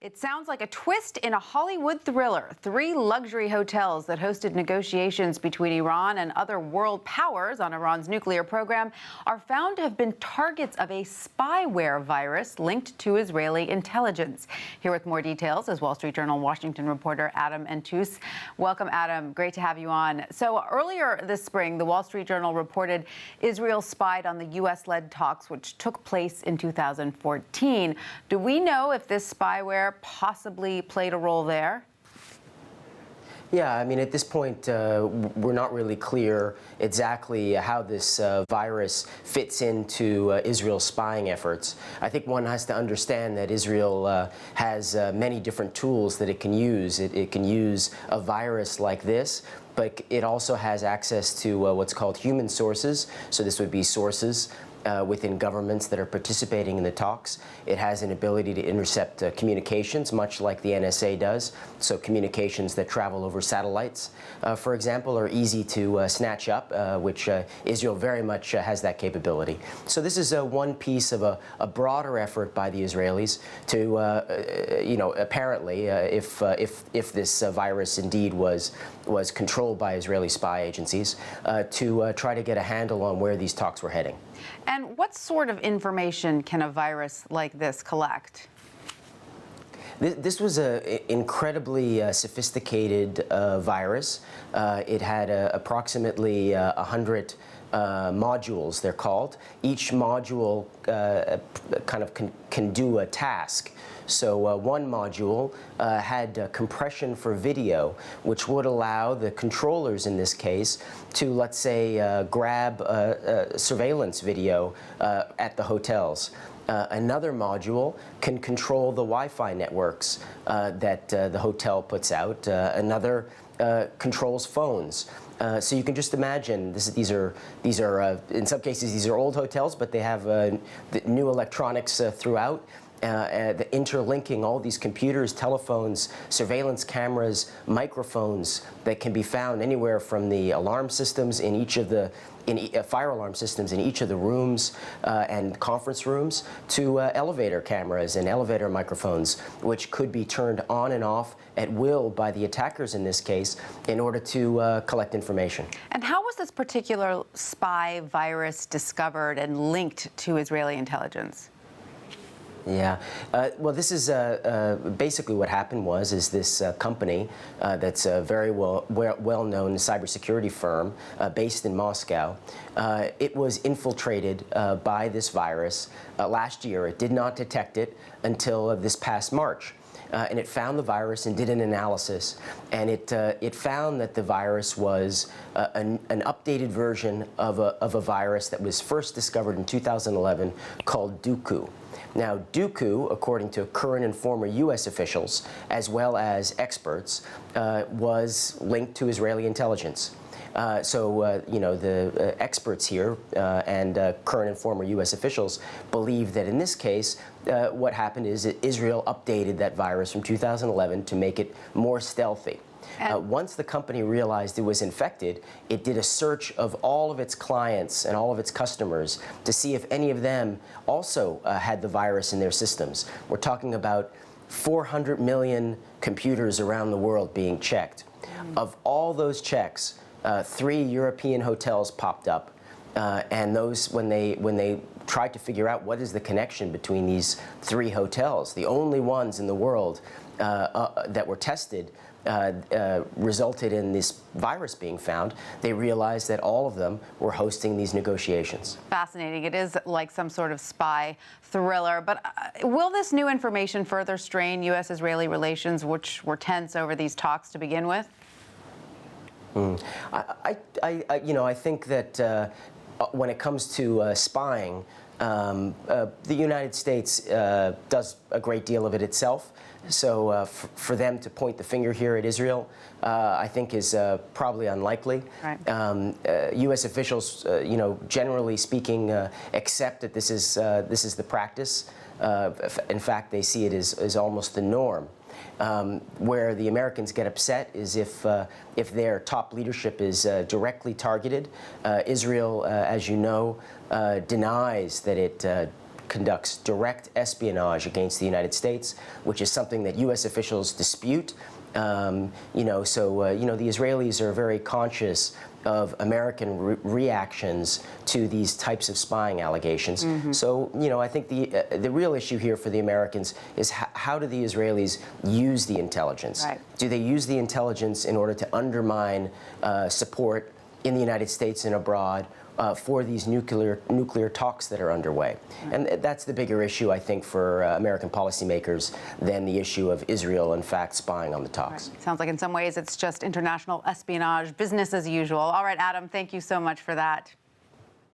It sounds like a twist in a Hollywood thriller. 3 luxury hotels that hosted negotiations between Iran and other world powers on Iran's nuclear program are found to have been targets of a spyware virus linked to Israeli intelligence. Here with more details is Wall Street Journal Washington reporter Adam Entous. Welcome, Adam. Great to have you on. So earlier this spring, the Wall Street Journal reported Israel spied on the U.S.-led talks, which took place in 2014. Do we know if this spyware possibly played a role there? Yeah, I mean, at this point, we're not really clear exactly how this virus fits into Israel's spying efforts. I think one has to understand that Israel has many different tools that it can use. It can use a virus like this, but it also has access to what's called human sources. So this would be sources within governments that are participating in the talks. It has an ability to intercept communications, much like the NSA does. So communications that travel over satellites, for example, are easy to snatch up, which Israel very much has that capability. So this is one piece of a broader effort by the Israelis to, apparently, if this virus indeed was controlled by Israeli spy agencies, to try to get a handle on where these talks were heading. And what sort of information can a virus like this collect? This was an incredibly sophisticated virus. It had approximately 100 modules, they're called. Each module kind of can do a task. So one module had compression for video, which would allow the controllers in this case to, let's say, grab surveillance video at the hotels. Another module can control the Wi-Fi networks that the hotel puts out. Another controls phones. So you can just imagine these are in some cases these are old hotels, but they have the new electronics throughout. The interlinking all these computers, telephones, surveillance cameras, microphones that can be found anywhere from the alarm systems in each of the fire alarm systems in each of the rooms and conference rooms to elevator cameras and elevator microphones, which could be turned on and off at will by the attackers in this case in order to collect information. And how was this particular spy virus discovered and linked to Israeli intelligence? Yeah, well, this is basically what happened is this company that's a very well-known cybersecurity firm based in Moscow. It was infiltrated by this virus last year. It did not detect it until this past March. And it found the virus and did an analysis, and it found that the virus was an updated version of a virus that was first discovered in 2011 called Duku. Now, Duku, according to current and former U.S. officials, as well as experts, was linked to Israeli intelligence. The experts here and current and former U.S. officials believe that in this case, what happened is that Israel updated that virus from 2011 to make it more stealthy. Once the company realized it was infected, it did a search of all of its clients and all of its customers to see if any of them also had the virus in their systems. We're talking about 400 million computers around the world being checked. Of all those checks, 3 European hotels popped up, and those, when they tried to figure out what is the connection between these 3 hotels, the only ones in the world that were tested, resulted in this virus being found, they realized that all of them were hosting these negotiations. Fascinating. It is like some sort of spy thriller. But will this new information further strain U.S.-Israeli relations, which were tense over these talks to begin with? I think that when it comes to spying, the United States does a great deal of it itself. So for them to point the finger here at Israel, I think is probably unlikely. Right. U.S. officials, generally speaking, accept that this is the practice. In fact, they see it as almost the norm. Where the Americans get upset is if their top leadership is directly targeted. Israel, as you know, denies that it conducts direct espionage against the United States, which is something that U.S. officials dispute. The Israelis are very conscious of American reactions to these types of spying allegations. So, I think the real issue here for the Americans is how do the Israelis use the intelligence? Right. Do they use the intelligence in order to undermine support in the United States and abroad for these nuclear talks that are underway? And that's the bigger issue, I think, for American policymakers than the issue of Israel, in fact, spying on the talks. Right. Sounds like in some ways it's just international espionage, business as usual. All right, Adam, thank you so much for that.